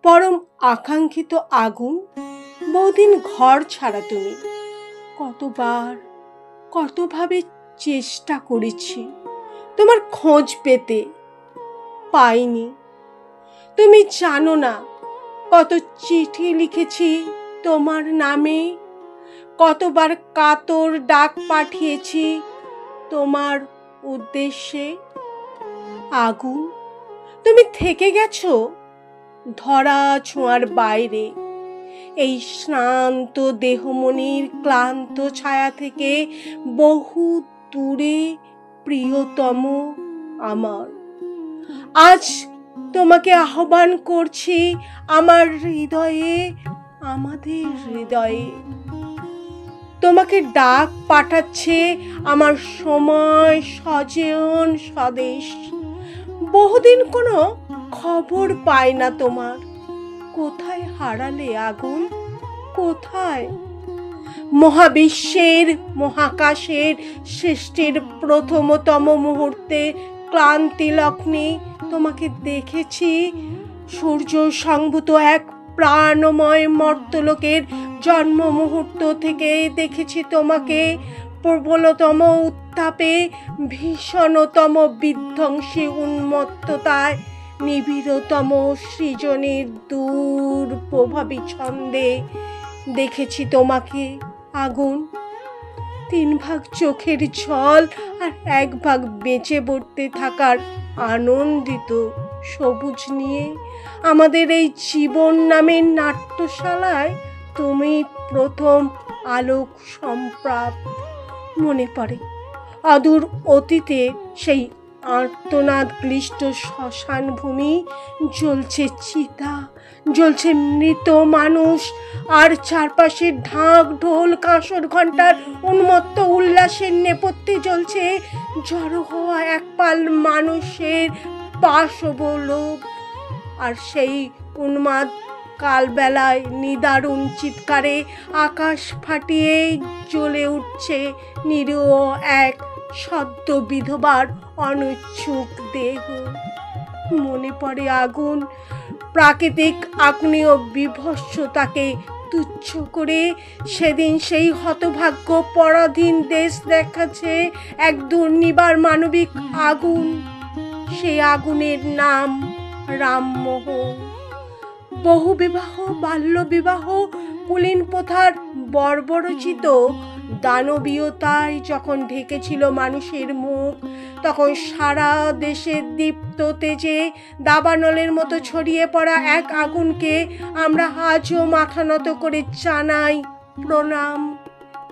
পরম আকাঙ্ক্ষিত আগুন, বহুদিন ঘর ছাড়া তুমি। কতবার কতভাবে চেষ্টা করেছি তোমার খোঁজ পেতে, পাইনি। তুমি জানো না কত চিঠি লিখেছি তোমার নামে, কতবার কাতর ডাক পাঠিয়েছি তোমার উদ্দেশ্যে। আগুন, তুমি থেকে গেছো ধরা ছোঁয়ার বাইরে, এই শ্রান্ত দেহমনির ক্লান্ত ছায়া থেকে বহু দূরে। প্রিয়তম আমার, আজ তোমাকে আহ্বান করছি আমার হৃদয়ে, আমাদের হৃদয়ে। তোমাকে ডাক পাঠাচ্ছে আমার সময় সজন স্বদেশ। বহুদিন কোনো খবর পাই না তোমার। কোথায় হারালে আগুন, কোথায়? মহাবিশ্বের মহাকাশের সৃষ্টির প্রথমতম মুহূর্তে ক্লান্তি লগ্নে তোমাকে দেখেছি। সূর্য সংভূত এক প্রাণময় মর্তলোকের জন্ম মুহূর্ত থেকে দেখেছি তোমাকে প্রবলতম উত্তাপে, ভীষণতম বিধ্বংসী উন্মত্ততায়, নিবিড়তম সৃজনের দূর প্রভাবী ছন্দে দেখেছি তোমাকে। আগুন, 3 ভাগ চোখের জল আর 1 ভাগ বেঁচে পড়তে থাকার আনন্দিত সবুজ নিয়ে আমাদের এই জীবন নামের নাট্যশালায় তুমি প্রথম আলোক সম্প্রাপ। মনে পড়ে অদূর অতীতে সেই আর্তনাদ ক্লিষ্ট শ্মশান ভূমি, জ্বলছে চিতা, জ্বলছে মৃত মানুষ, আর চারপাশে ঢাক ঢোল কাঁসর ঘণ্টার উন্মত্ত উল্লাসের নেপথ্যে জ্বলছে জড়ো হওয়া একপাল মানুষের পাশবলোভ। আর সেই উন্মাদ কালবেলায় নিদারুণ চিৎকারে আকাশ ফাটিয়ে জ্বলে উঠছে নিরীহ এক সদ্য বিধবার অনুচ্ছুক দেহ। মনে পড়ে আগুন, প্রাকৃতিক আগ্নেয় বিভৎসতাকে তুচ্ছ করে সেদিন সেই হতভাগ্য পরাধীন দেশ দেখাচ্ছে এক দুর্নিবার মানবিক আগুন। সেই আগুনের নাম রামমোহন। বহু বিবাহ, বাল্য বিবাহ, কুলীন প্রথার বর্বরচিত দানবীয়তায় যখন ঢেকেছিল মানুষের মুখ, তখন সারা দেশে দীপ্ত তেজে দাবানলের মতো ছড়িয়ে পড়া এক আগুনকে আমরা আজও মাথা নত করে জানাই প্রণাম।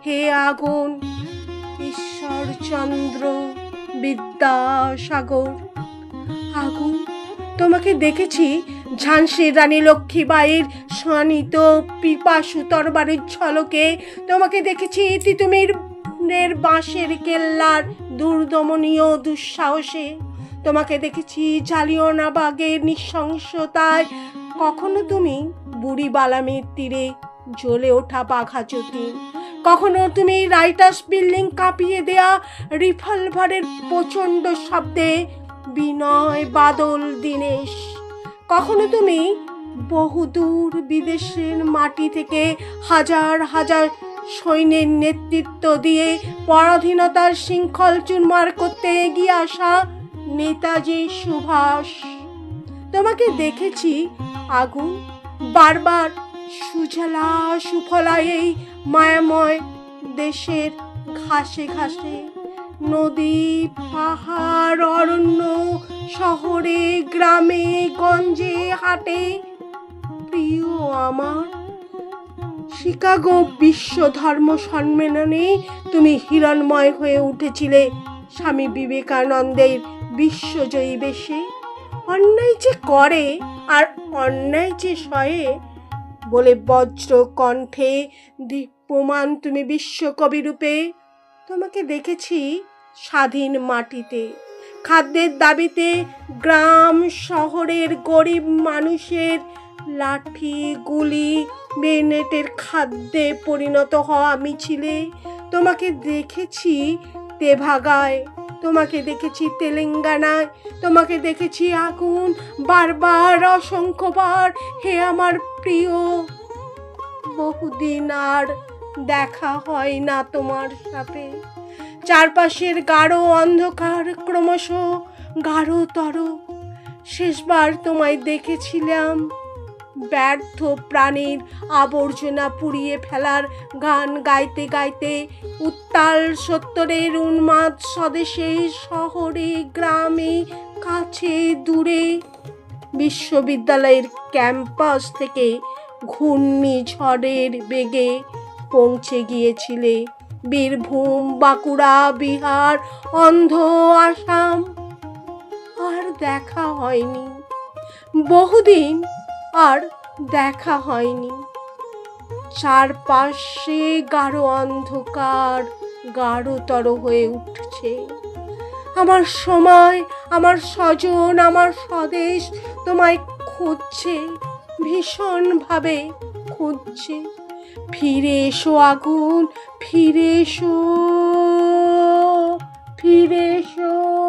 হে আগুন, ঈশ্বরচন্দ্র বিদ্যাসাগর। আগুন, তোমাকে দেখেছি ঝাঁসির রানী লক্ষ্মীবাঈর শানিত পিপাসু তরবারির ঝলকে। তোমাকে দেখেছি তিতুমির বাঁশের কেল্লার দুর্দমনীয় দুঃসাহসে। তোমাকে দেখেছি জালিয়ানওয়ালাবাগের নৃশংসতায়। কখনো তুমি বুড়ি বালামের তীরে জ্বলে ওঠা বাঘা যতীন, কখনো তুমি রাইটার্স বিল্ডিং কাঁপিয়ে দেয়া রিভলভারের প্রচণ্ড শব্দে বিনয় বাদল দীনেশ, কখনো তুমি বহুদূর বিদেশের মাটি থেকে হাজার হাজার সৈন্যের নেতৃত্ব দিয়ে পরাধীনতার শৃঙ্খল চুরমার করতে এগিয়ে আসা নেতাজি সুভাষ। তোমাকে দেখেছি আগুন, বারবার সুজলা সুফলা এই মায়াময় দেশের ঘাসে ঘাসে, নদী পাহাড় অরণ্য, শহরে গ্রামে গঞ্জে হাটে। প্রিয় আমার, শিকাগো বিশ্ব ধর্ম সম্মেলনে তুমি হিরণময় হয়ে উঠেছিলে স্বামী বিবেকানন্দের বিশ্বজয়ী বেশে। অন্যায় যে করে আর অন্যায় যে সয়ে বলে বজ্র কণ্ঠে দীপ্যমান তুমি বিশ্বকবি রূপে। তোমাকে দেখেছি স্বাধীন মাটিতে, খাদ্যের দাবিতে গ্রাম শহরের গরিব মানুষের লাঠি গুলি বেনেটের খাদ্যে পরিণত হওয়া মিছিলে। তোমাকে দেখেছি তেভাগায় তোমাকে দেখেছি তেলেঙ্গানায়, তোমাকে দেখেছি আগুন, বারবার, অসংখ্যবার। হে আমার প্রিয়, বহুদিন আর দেখা হয় না তোমার সাথে। চারপাশের গাঢ় অন্ধকার ক্রমশ গাঢ়তর। শেষবার তোমায় দেখেছিলাম ব্যর্থ প্রাণীর আবর্জনা পুড়িয়ে ফেলার গান গাইতে গাইতে, উত্তাল সত্তরের উন্মাদ স্বদেশে, শহরে, গ্রামে, কাছে দূরে। বিশ্ববিদ্যালয়ের ক্যাম্পাস থেকে ঘূর্ণিঝড়ের বেগে পৌঁছে গিয়েছিলে বীরভূম, বাঁকুড়া, বিহার, অন্ধ্র, আসাম। আর দেখা হয়নি, বহুদিন আর দেখা হয়নি। চারপাশে গাঢ় অন্ধকার গাঢ়তর হয়ে উঠছে। আমার সময়, আমার স্বজন, আমার স্বদেশ তোমায় খুঁজছে, ভীষণভাবে খুঁজছে। ফিরে এসো আগুন, ফিরে এসো, ফিরে এসো।